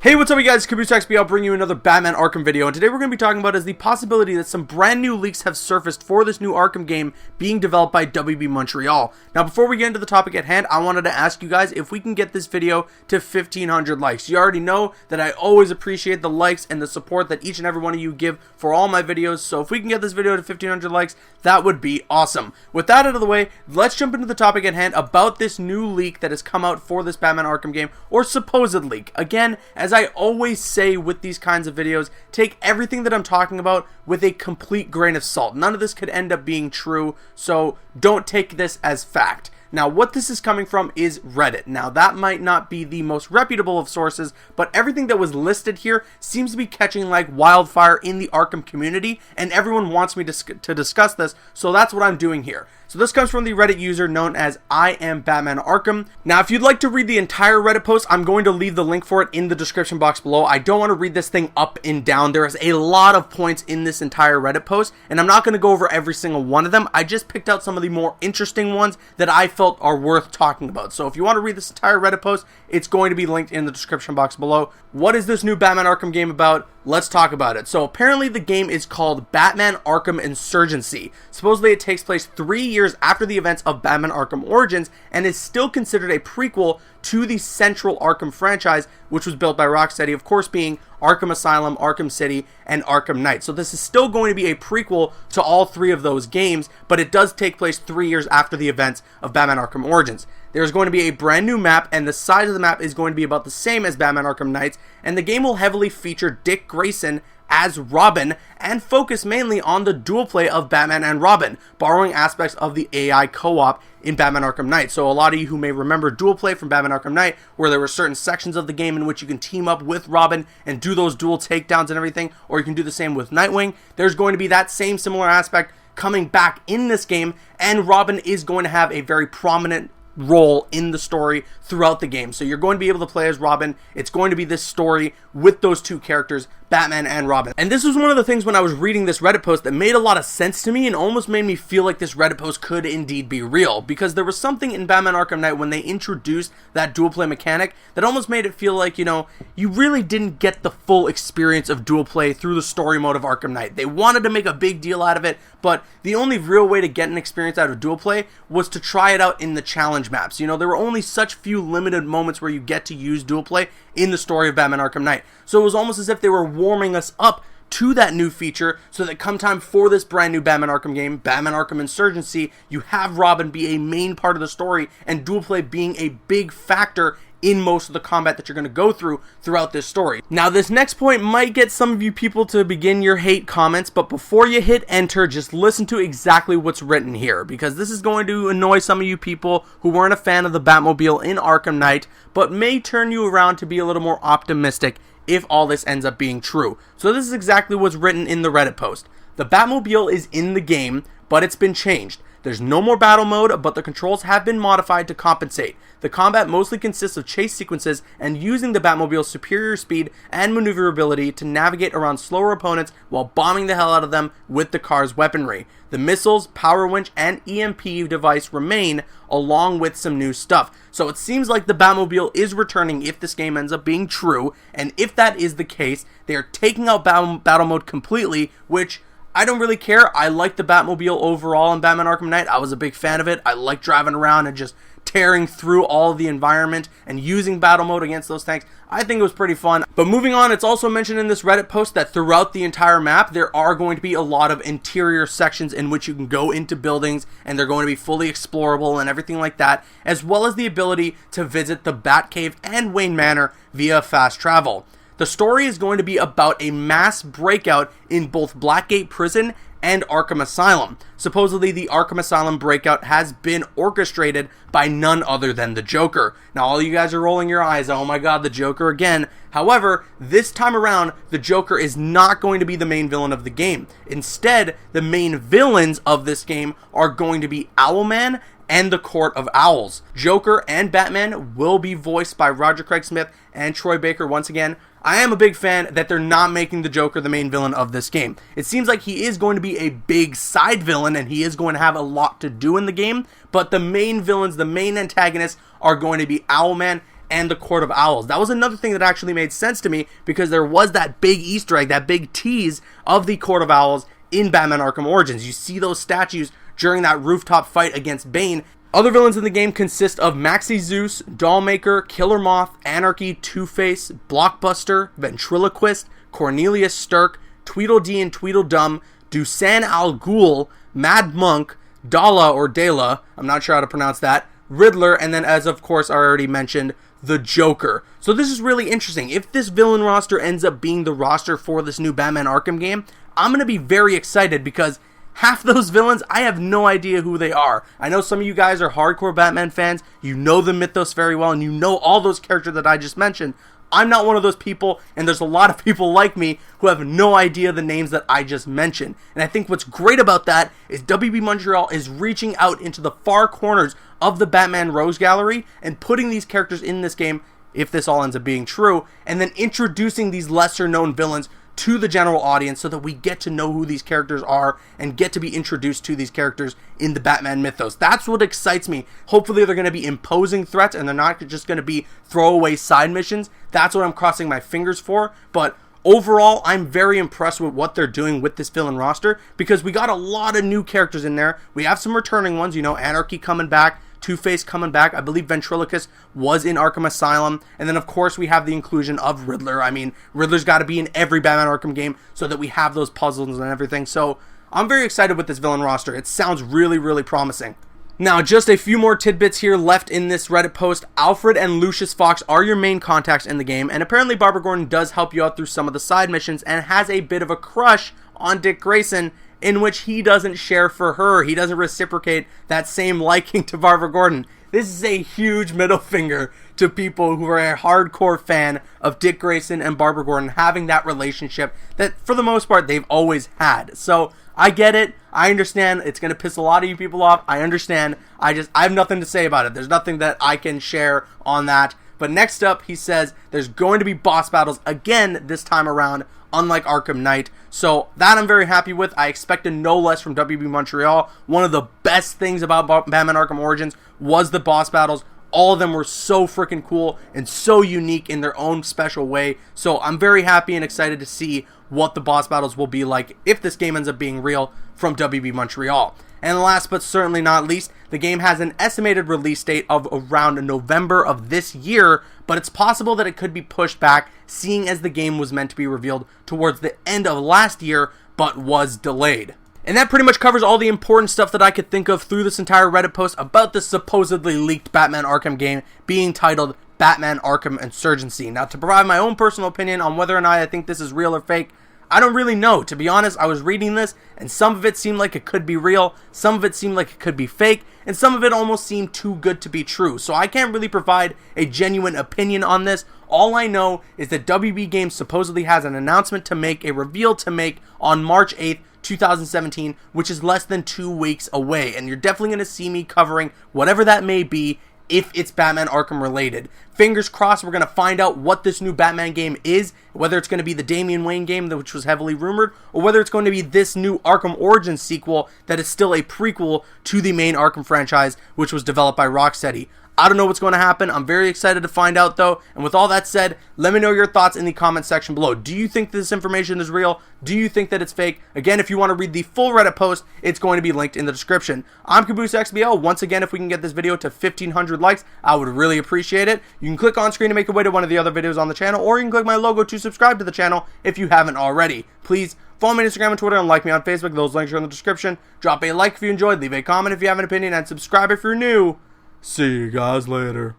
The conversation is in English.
Hey, what's up, you guys? Caboose XP. I'll bring you another Batman Arkham video, and today we're going to be talking about is the possibility that some brand new leaks have surfaced for this new Arkham game being developed by WB Montreal. Now, before we get into the topic at hand, I wanted to ask you guys if we can get this video to 1,500 likes. You already know that I always appreciate the likes and the support that each and every one of you give for all my videos, so if we can get this video to 1,500 likes, that would be awesome. With that out of the way, let's jump into the topic at hand about this new leak that has come out for this Batman Arkham game, or supposed leak. Again, as I always say with these kinds of videos, take everything that I'm talking about with a complete grain of salt. None of this could end up being true, so don't take this as fact. Now, what this is coming from is Reddit. Now, that might not be the most reputable of sources, but everything that was listed here seems to be catching like wildfire in the Arkham community, and everyone wants me to discuss this, so that's what I'm doing here. So this comes from the Reddit user known as I am Batman Arkham. Now, if you'd like to read the entire Reddit post, I'm going to leave the link for it in the description box below. I don't want to read this thing up and down. There is a lot of points in this entire Reddit post, and I'm not going to go over every single one of them. I just picked out some of the more interesting ones that I felt are worth talking about. So if you want to read this entire Reddit post, it's going to be linked in the description box below. What is this new Batman Arkham game about? Let's talk about it. So apparently the game is called Batman Arkham Insurgency. Supposedly it takes place 3 years after the events of Batman Arkham Origins and is still considered a prequel to the central Arkham franchise, which was built by Rocksteady, of course being Arkham Asylum, Arkham City, and Arkham Knight. So this is still going to be a prequel to all three of those games, but it does take place 3 years after the events of Batman Arkham Origins. There's going to be a brand new map, and the size of the map is going to be about the same as Batman Arkham Knight's, and the game will heavily feature Dick Grayson as Robin and focus mainly on the dual play of Batman and Robin, borrowing aspects of the AI co-op in Batman Arkham Knight. So a lot of you who may remember dual play from Batman Arkham Knight, where there were certain sections of the game in which you can team up with Robin and do those dual takedowns and everything, or you can do the same with Nightwing. There's going to be that same similar aspect coming back in this game, and Robin is going to have a very prominent role in the story throughout the game. So you're going to be able to play as Robin. It's going to be this story with those two characters, Batman and Robin. And this was one of the things when I was reading this Reddit post that made a lot of sense to me and almost made me feel like this Reddit post could indeed be real, because there was something in Batman Arkham Knight when they introduced that dual play mechanic that almost made it feel like, you know, you really didn't get the full experience of dual play through the story mode of Arkham Knight. They wanted to make a big deal out of it, but the only real way to get an experience out of dual play was to try it out in the challenge maps. You know, there were only such few limited moments where you get to use dual play in the story of Batman Arkham Knight. So it was almost as if they were warming us up to that new feature so that come time for this brand new Batman Arkham game, Batman Arkham Insurgency, you have Robin be a main part of the story and dual play being a big factor in most of the combat that you're going to go throughout this story. Now, this next point might get some of you people to begin your hate comments, but before you hit enter, just listen to exactly what's written here, because this is going to annoy some of you people who weren't a fan of the Batmobile in Arkham Knight, but may turn you around to be a little more optimistic if all this ends up being true. So this is exactly what's written in the Reddit post. The Batmobile is in the game, but it's been changed. There's no more battle mode, but the controls have been modified to compensate. The combat mostly consists of chase sequences and using the Batmobile's superior speed and maneuverability to navigate around slower opponents while bombing the hell out of them with the car's weaponry. The missiles, power winch, and EMP device remain, along with some new stuff. So it seems like the Batmobile is returning if this game ends up being true, and if that is the case, they are taking out battle mode completely, which I don't really care. I like the Batmobile overall in Batman Arkham Knight. I was a big fan of it. I like driving around and just tearing through all of the environment and using battle mode against those tanks. I think it was pretty fun. But moving on, it's also mentioned in this Reddit post that throughout the entire map, there are going to be a lot of interior sections in which you can go into buildings and they're going to be fully explorable and everything like that, as well as the ability to visit the Batcave and Wayne Manor via fast travel. The story is going to be about a mass breakout in both Blackgate Prison and Arkham Asylum. Supposedly, the Arkham Asylum breakout has been orchestrated by none other than the Joker. Now, all you guys are rolling your eyes, oh my god, the Joker again. However, this time around, the Joker is not going to be the main villain of the game. Instead, the main villains of this game are going to be Owlman and the Court of Owls. Joker and Batman will be voiced by Roger Craig Smith and Troy Baker once again. I am a big fan that they're not making the Joker the main villain of this game. It seems like he is going to be a big side villain and he is going to have a lot to do in the game, but the main villains, the main antagonists are going to be Owlman and the Court of Owls. That was another thing that actually made sense to me, because there was that big Easter egg, that big tease of the Court of Owls in Batman Arkham Origins. You see those statues during that rooftop fight against Bane. Other villains in the game consist of Maxi Zeus, Dollmaker, Killer Moth, Anarchy, Two-Face, Blockbuster, Ventriloquist, Cornelius Stirk, Tweedledee and Tweedledum, Dusan Al Ghul, Mad Monk, Dala or Dela, I'm not sure how to pronounce that, Riddler, and then, as of course I already mentioned, the Joker. So this is really interesting. If this villain roster ends up being the roster for this new Batman Arkham game, I'm going to be very excited, because half those villains, I have no idea who they are. I know some of you guys are hardcore Batman fans, you know the mythos very well, and you know all those characters that I just mentioned. I'm not one of those people, and there's a lot of people like me who have no idea the names that I just mentioned. And I think what's great about that is WB Montreal is reaching out into the far corners of the Batman Rogues Gallery and putting these characters in this game, if this all ends up being true, and then introducing these lesser known villains to the general audience, so that we get to know who these characters are and get to be introduced to these characters in the Batman mythos. That's what excites me. Hopefully they're going to be imposing threats and they're not just going to be throwaway side missions. That's what I'm crossing my fingers for. But overall, I'm very impressed with what they're doing with this villain roster, because we got a lot of new characters in there. We have some returning ones, you know, Anarchy coming back, Two-Face coming back. I believe Ventriloquist was in Arkham Asylum. And then, of course, we have the inclusion of Riddler. I mean, Riddler's got to be in every Batman Arkham game so that we have those puzzles and everything. So I'm very excited with this villain roster. It sounds really, really promising. Now, just a few more tidbits here left in this Reddit post. Alfred and Lucius Fox are your main contacts in the game, and apparently Barbara Gordon does help you out through some of the side missions and has a bit of a crush on Dick Grayson, in which he doesn't share for her. He doesn't reciprocate that same liking to Barbara Gordon. This is a huge middle finger to people who are a hardcore fan of Dick Grayson and Barbara Gordon having that relationship that, for the most part, they've always had. So I get it. I understand. It's going to piss a lot of you people off. I understand. I have nothing to say about it. There's nothing that I can share on that. But next up, he says there's going to be boss battles again this time around, unlike Arkham Knight. So that I'm very happy with. I expected no less from WB Montreal. One of the best things about Batman Arkham Origins was the boss battles. All of them were so freaking cool and so unique in their own special way. So I'm very happy and excited to see what the boss battles will be like if this game ends up being real from WB Montreal. And last but certainly not least, the game has an estimated release date of around November of this year, but it's possible that it could be pushed back, seeing as the game was meant to be revealed towards the end of last year, but was delayed. And that pretty much covers all the important stuff that I could think of through this entire Reddit post about this supposedly leaked Batman Arkham game being titled Batman Arkham Insurgency. Now, to provide my own personal opinion on whether or not I think this is real or fake, I don't really know. To be honest, I was reading this, and some of it seemed like it could be real, some of it seemed like it could be fake, and some of it almost seemed too good to be true. So I can't really provide a genuine opinion on this. All I know is that WB Games supposedly has an announcement to make, a reveal to make on March 8th, 2017, which is less than 2 weeks away. And you're definitely going to see me covering whatever that may be, if it's Batman Arkham related. Fingers crossed we're going to find out what this new Batman game is, whether it's going to be the Damian Wayne game, which was heavily rumored, or whether it's going to be this new Arkham Origins sequel that is still a prequel to the main Arkham franchise, which was developed by Rocksteady. I don't know what's going to happen. I'm very excited to find out, though. And with all that said, let me know your thoughts in the comment section below. Do you think this information is real? Do you think that it's fake? Again, if you want to read the full Reddit post, it's going to be linked in the description. I'm Caboose XBL. Once again, if we can get this video to 1,500 likes, I would really appreciate it. You can click on screen to make your way to one of the other videos on the channel, or you can click my logo to subscribe to the channel if you haven't already. Please follow me on Instagram and Twitter, and like me on Facebook. Those links are in the description. Drop a like if you enjoyed, leave a comment if you have an opinion, and subscribe if you're new. See you guys later.